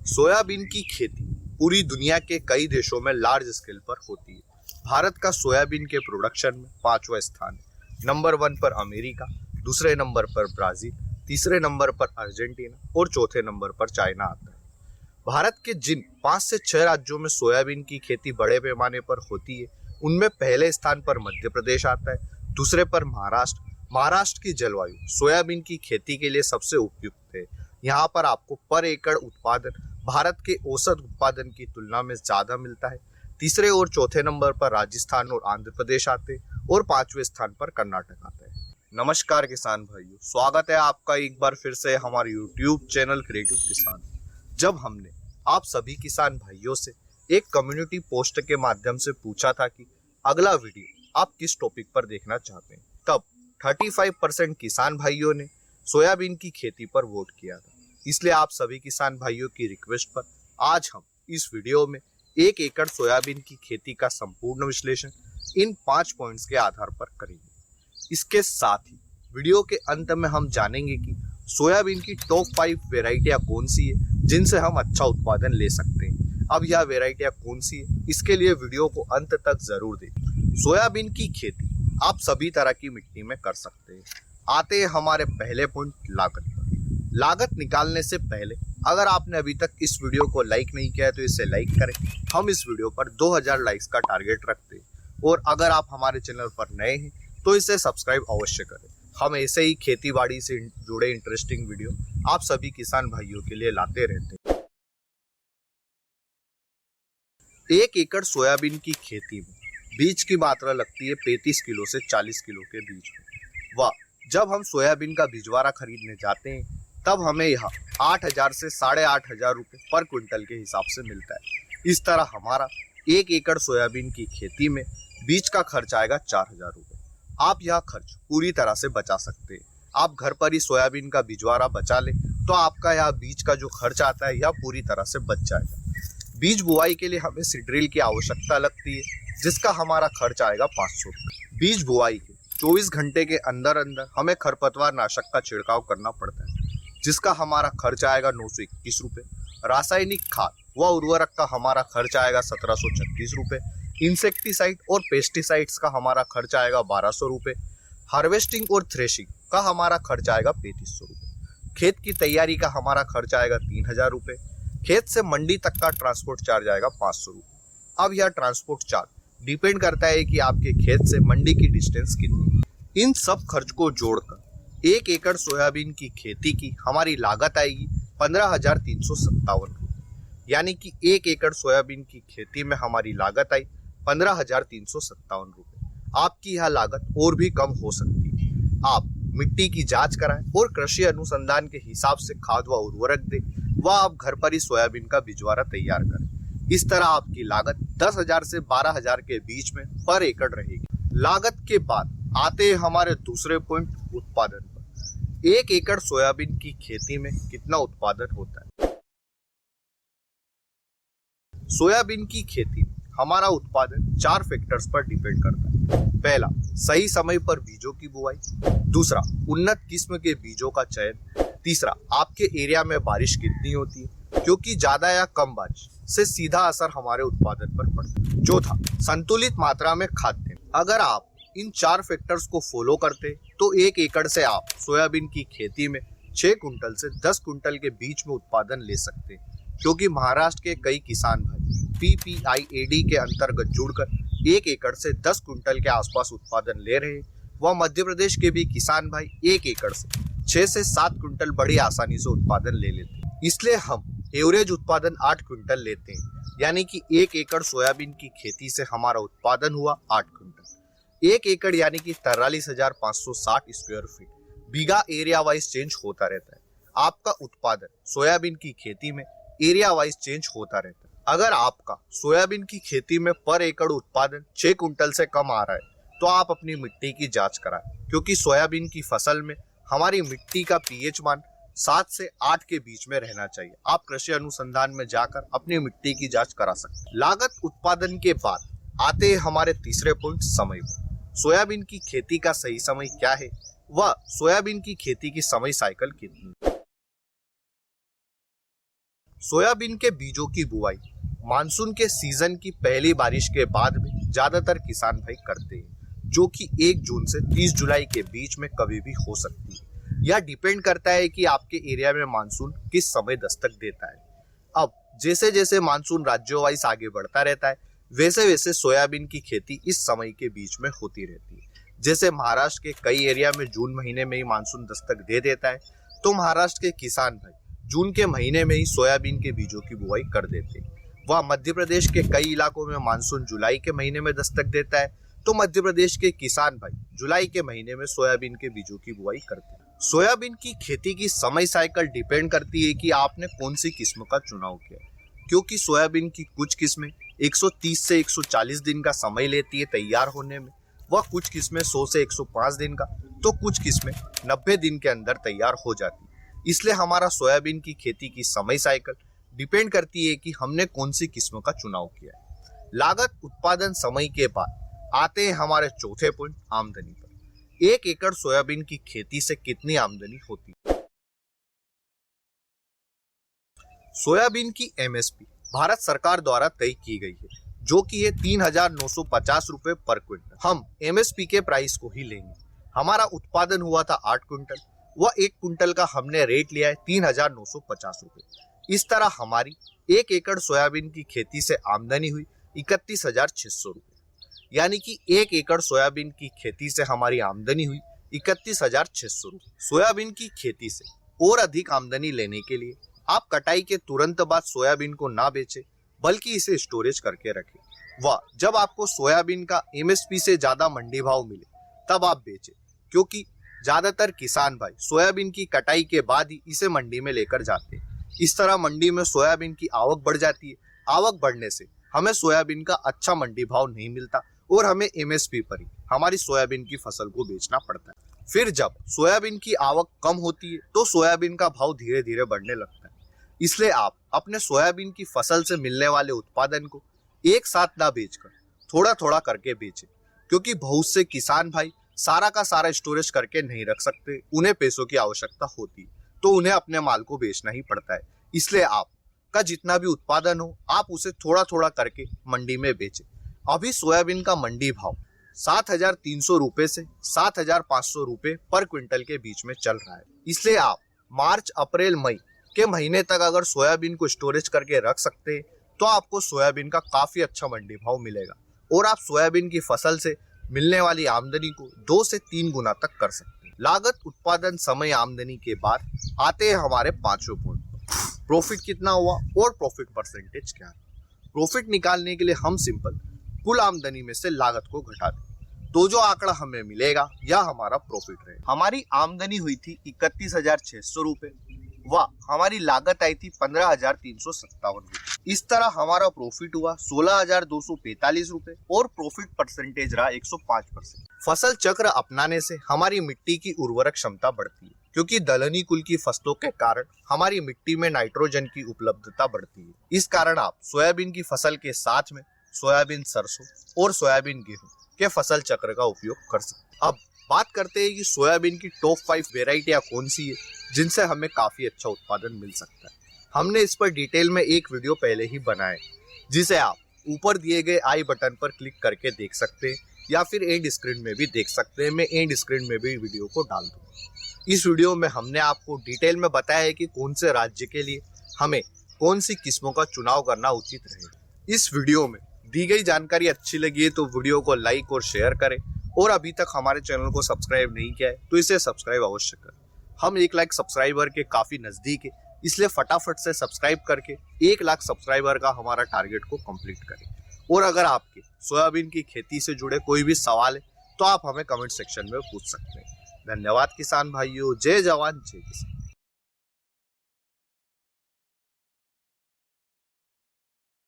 Soybean की खेती पूरी दुनिया के कई देशों में लार्ज स्केल पर होती है। भारत का सोयाबीन के प्रोडक्शन में 5वां स्थान है। नंबर 1 पर अमेरिका, दूसरे नंबर पर ब्राजील, तीसरे नंबर पर अर्जेंटीना और चौथे नंबर पर चाइना आता है। भारत के जिन 5 से 6 राज्यों में सोयाबीन की खेती बड़े पैमाने पर होती है, उनमें पहले स्थान पर मध्य प्रदेश आता है, दूसरे पर महाराष्ट्र। महाराष्ट्र की जलवायु सोयाबीन की खेती के लिए सबसे उपयुक्त है। यहाँ पर आपको पर एकड़ उत्पादन भारत के औसत उत्पादन की तुलना में ज्यादा मिलता है। तीसरे और चौथे नंबर पर राजस्थान और आंध्र प्रदेश आते हैं और 5वें स्थान पर कर्नाटक आता है। नमस्कार किसान भाइयों, स्वागत है आपका एक बार फिर से हमारे YouTube चैनल क्रिएटिव किसान। जब हमने आप सभी किसान भाइयों से एक कम्युनिटी पोस्ट के माध्यम से पूछा था कि अगला वीडियो आप किस टॉपिक पर देखना चाहते हैं, तब 35% किसान भाइयों ने सोयाबीन की खेती पर वोट किया था। इसलिए आप सभी किसान भाइयों की रिक्वेस्ट पर आज हम इस वीडियो में 1 एकड़ सोयाबीन की खेती का संपूर्ण विश्लेषण इन 5 पॉइंट्स के आधार पर करेंगे। इसके साथ ही वीडियो के अंत में हम जानेंगे कि सोयाबीन की टॉप 5 वेराइटियां कौन सी है जिनसे हम अच्छा उत्पादन ले सकते हैं। अब यह वेराइटियां कौन सी है, इसके लिए वीडियो को अंत तक जरूर देखें। सोयाबीन की खेती आप सभी तरह की मिट्टी में कर सकते हैं। आते हैं हमारे पहले पॉइंट, लागत पर। लागत निकालने से पहले अगर आपने अभी तक इस वीडियो को लाइक नहीं किया है तो इसे लाइक करें। हम इस वीडियो पर 2000 लाइक्स का टारगेट रखते हैं और अगर आप हमारे चैनल पर नए हैं तो इसे सब्सक्राइब अवश्य करें। हम ऐसे ही खेती बाड़ी से जुड़े इंटरेस्टिंग वीडियो आप सभी किसान भाइयों के लिए लाते रहते हैं। 1 एकड़ सोयाबीन की खेती में बीज की मात्रा लगती है 35 किलो से 40 किलो के बीच में। वाह, जब हम सोयाबीन का बिजवारा खरीदने जाते हैं तब हमें यहाँ 8,000 से 8,500 रुपये पर क्विंटल के हिसाब से मिलता है। इस तरह हमारा 1 एकड़ सोयाबीन की खेती में बीज का खर्च आएगा 4,000 रुपये। आप यह खर्च पूरी तरह से बचा सकते हैं। आप घर पर ही सोयाबीन का बिजवारा बचा ले तो आपका यह बीज का जो खर्च आता है यह पूरी तरह से बच जाएगा। बीज बुआई के लिए हमें सीड्रिल की आवश्यकता लगती है जिसका हमारा खर्च आएगा 500 रुपये। बीज बुआई के 24 घंटे के अंदर अंदर हमें खरपतवार नाशक का छिड़काव करना पड़ता है जिसका हमारा खर्च आएगा 921 रुपये। रासायनिक खाद व उर्वरक का हमारा खर्च आएगा 1736 रुपये। इंसेक्टिसाइड और पेस्टिसाइड्स का हमारा खर्च आएगा 1200 रुपये। हार्वेस्टिंग और थ्रेशिंग का हमारा खर्च आएगा 3500 रुपये। खेत की तैयारी का हमारा खर्च आएगा 3000 रुपये। खेत से मंडी तक का ट्रांसपोर्ट चार्ज आएगा 500 रुपये। अब यह ट्रांसपोर्ट चार्ज डिपेंड करता है कि आपके खेत से मंडी की डिस्टेंस कितनी है। इन सब खर्च को जोड़कर 1 एकड़ सोयाबीन की खेती की हमारी लागत आएगी 15,357 रुपये। यानी कि 1 एकड़ सोयाबीन की खेती में हमारी लागत आई 15,357 रुपये। आपकी यह लागत और भी कम हो सकती है। आप मिट्टी की जांच कराएं और कृषि अनुसंधान के हिसाब से खाद व उर्वरक दें व आप घर पर ही सोयाबीन का बिजवारा तैयार करें। इस तरह आपकी लागत 10,000 से 12,000 के बीच में पर एकड़ रहेगी। लागत के बाद आते हैं हमारे दूसरे पॉइंट, उत्पादन पर। 1 एकड़ सोयाबीन की खेती में कितना उत्पादन होता है। सोयाबीन की खेती में हमारा उत्पादन 4 फैक्टर्स पर डिपेंड करता है। पहला, सही समय पर बीजों की बुआई। दूसरा, उन्नत किस्म के बीजों का चयन। तीसरा, आपके एरिया में बारिश कितनी होती है, क्योंकि ज्यादा या कम बारिश से सीधा असर हमारे उत्पादन पर पड़ता है। चौथा, संतुलित मात्रा में खाद देना। अगर आप इन 4 फैक्टर्स को फॉलो करते तो 1 एकड़ से आप सोयाबीन की खेती में 6 कुंटल से 10 कुंटल के बीच में उत्पादन ले सकते हैं। क्योंकि महाराष्ट्र के कई किसान भाई PPIAD के अंतर्गत जुड़कर 1 एकड़ से 10 कुंटल के आसपास उत्पादन ले रहे हैं, वह मध्य प्रदेश के भी किसान भाई 1 एकड़ से 6 से 7 कुंटल बड़ी आसानी से उत्पादन ले लेते हैं। इसलिए हम एवरेज उत्पादन 8 कुंटल लेते हैं। यानी कि 1 एकड़ सोयाबीन की खेती से हमारा उत्पादन हुआ 8 कुंटल। 1 एकड़ यानी कि 43,560 स्क्वायर फीट। बीघा एरिया वाइज चेंज होता रहता है। आपका उत्पादन सोयाबीन की खेती में एरिया वाइज चेंज होता रहता है। अगर आपका सोयाबीन की खेती में पर एकड़ उत्पादन 6 कुंटल से कम आ रहा है तो आप अपनी मिट्टी की जांच कराएं, क्योंकि सोयाबीन की फसल में हमारी मिट्टी का pH मान 7 से 8 के बीच में रहना चाहिए। आप कृषि अनुसंधान में जाकर अपनी मिट्टी की जांच करा सकते हैं। लागत उत्पादन के बाद आते हैं हमारे तीसरे पॉइंट, समय पर। सोयाबीन की खेती का सही समय क्या है व सोयाबीन की खेती की समय साइकिल कितनी है। सोयाबीन के बीजों की बुआई मानसून के सीजन की पहली बारिश के बाद में ज्यादातर किसान भाई करते हैं, जो कि 1 जून से 30 जुलाई के बीच में कभी भी हो सकती है। यह डिपेंड करता है कि आपके एरिया में मानसून किस समय दस्तक देता है। अब जैसे जैसे मानसून राज्यों वाइज आगे बढ़ता रहता है, वैसे वैसे सोयाबीन की खेती इस समय के बीच में होती रहती है। जैसे महाराष्ट्र के कई एरिया में जून महीने में ही मानसून दस्तक दे देता है, तो महाराष्ट्र के किसान भाई जून के महीने में ही सोयाबीन के बीजों की बुआई कर देते हैं। वह मध्य प्रदेश के कई इलाकों में मानसून जुलाई के महीने में दस्तक देता है, तो मध्य प्रदेश के किसान भाई जुलाई के महीने में सोयाबीन के बीजों की बुआई करते हैं। सोयाबीन की खेती की समय साइकिल डिपेंड करती है कि आपने कौन सी किस्म का चुनाव किया है, क्योंकि सोयाबीन की कुछ किस्में 130 से 140 दिन का समय लेती है तैयार होने में, वह कुछ किस्में 100 से 105 दिन का, तो कुछ किस्में 90 दिन के अंदर तैयार हो जाती है। इसलिए हमारा सोयाबीन की खेती की समय साइकिल डिपेंड करती है कि हमने कौन सी किस्म का चुनाव किया है। लागत उत्पादन समय के बाद आते हैं हमारे चौथे पॉइंट, आमदनी पर। 1 एकड़ सोयाबीन की खेती से कितनी आमदनी होती है? सोयाबीन की एमएसपी भारत सरकार द्वारा तय की गई है, जो कि है 3,950 रुपए पर क्विंटल। हम एमएसपी के प्राइस को ही लेंगे। हमारा उत्पादन हुआ था 8 क्विंटल, वह 1 क्विंटल का हमने रेट लिया है 3,950 रुपए। इस तरह हमारी 1 एकड़ सोयाबीन की खेती से आमदनी हुई 31,600 रुपए। यानी कि 1 एकड़ सोयाबीन की खेती से हमारी आमदनी हुई 31,600 रुपए। सोयाबीन की खेती से और अधिक आमदनी लेने के लिए आप कटाई के तुरंत बाद सोयाबीन को ना बेचें, बल्कि इसे स्टोरेज करके रखें। वह जब आपको सोयाबीन का एमएसपी से ज्यादा मंडी भाव मिले तब आप बेचें, क्योंकि ज्यादातर किसान भाई सोयाबीन की कटाई के बाद ही इसे मंडी में लेकर जाते हैं। इस तरह मंडी में सोयाबीन की आवक बढ़ जाती है। आवक बढ़ने से हमें सोयाबीन का अच्छा मंडी भाव नहीं मिलता और हमें एमएसपी पर ही हमारी सोयाबीन की फसल को बेचना पड़ता है। फिर जब सोयाबीन की आवक कम होती है तो सोयाबीन का भाव धीरे धीरे बढ़ने लगता है। इसलिए आप अपने सोयाबीन की फसल से मिलने वाले उत्पादन को एक साथ ना बेचकर थोड़ा थोड़ा करके बेचें, क्योंकि बहुत से किसान भाई सारा का सारा स्टोरेज करके नहीं रख सकते, उन्हें पैसों की आवश्यकता होती है, तो उन्हें अपने माल को बेचना ही पड़ता है। इसलिए आपका जितना भी उत्पादन हो आप उसे थोड़ा थोड़ा करके मंडी में बेचें। अभी सोयाबीन का मंडी भाव 7,300 रुपए से 7,500 रुपए पर क्विंटल के बीच में चल रहा है। इसलिए आप मार्च, अप्रैल, मई के महीने तक अगर सोयाबीन को स्टोरेज करके रख सकते हैं तो आपको सोयाबीन का काफी अच्छा मंडी भाव मिलेगा और आप सोयाबीन की फसल से मिलने वाली आमदनी को 2 से 3 गुना तक कर सकते हैं। लागत, उत्पादन, समय, आमदनी के बाद आते हैं हमारे 5वें पॉइंट पर, प्रॉफिट कितना हुआ और प्रॉफिट परसेंटेज क्या है। प्रॉफिट निकालने के लिए हम सिंपल कुल आमदनी में से लागत को घटा दें, तो जो आंकड़ा हमें मिलेगा यह हमारा प्रॉफिट रहेगा। हमारी आमदनी हुई थी 31,600 रुपए, वह हमारी लागत आई थी 15,357 रुपए। इस तरह हमारा प्रॉफिट हुआ 16,245 रुपए और प्रॉफिट परसेंटेज रहा 105%। फसल चक्र अपनाने से हमारी मिट्टी की उर्वरक क्षमता बढ़ती है, क्योंकि दलहनी कुल की फसलों के कारण हमारी मिट्टी में नाइट्रोजन की उपलब्धता बढ़ती है। इस कारण आप सोयाबीन की फसल के साथ में सोयाबीन सरसों और सोयाबीन गेहूं के फसल चक्र का उपयोग कर सकते हैं। अब बात करते हैं कि सोयाबीन की टॉप 5 वेराइटियां कौन सी है जिनसे हमें काफी अच्छा उत्पादन मिल सकता है। हमने इस पर डिटेल में एक वीडियो पहले ही बनाया है, जिसे आप ऊपर दिए गए आई बटन पर क्लिक करके देख सकते हैं या फिर एंड स्क्रीन में भी देख सकते हैं। मैं एंड स्क्रीन में भी वीडियो को डाल दूंगा। इस वीडियो में हमने आपको डिटेल में बताया है कि कौन से राज्य के लिए हमें कौन सी किस्मों का चुनाव करना उचित रहेगा। इस वीडियो में दी गई जानकारी अच्छी लगी है तो वीडियो को लाइक और शेयर करें, और अभी तक हमारे चैनल को सब्सक्राइब नहीं किया है तो इसे सब्सक्राइब अवश्य करें। हम 1 लाख सब्सक्राइबर के काफी नजदीक है, इसलिए फटाफट से सब्सक्राइब करके 1 लाख सब्सक्राइबर का हमारा टारगेट को कंप्लीट करें। और अगर आपके सोयाबीन की खेती से जुड़े कोई भी सवाल है तो आप हमें कमेंट सेक्शन में पूछ सकते हैं। धन्यवाद किसान भाइयों। जय जवान जय किसान।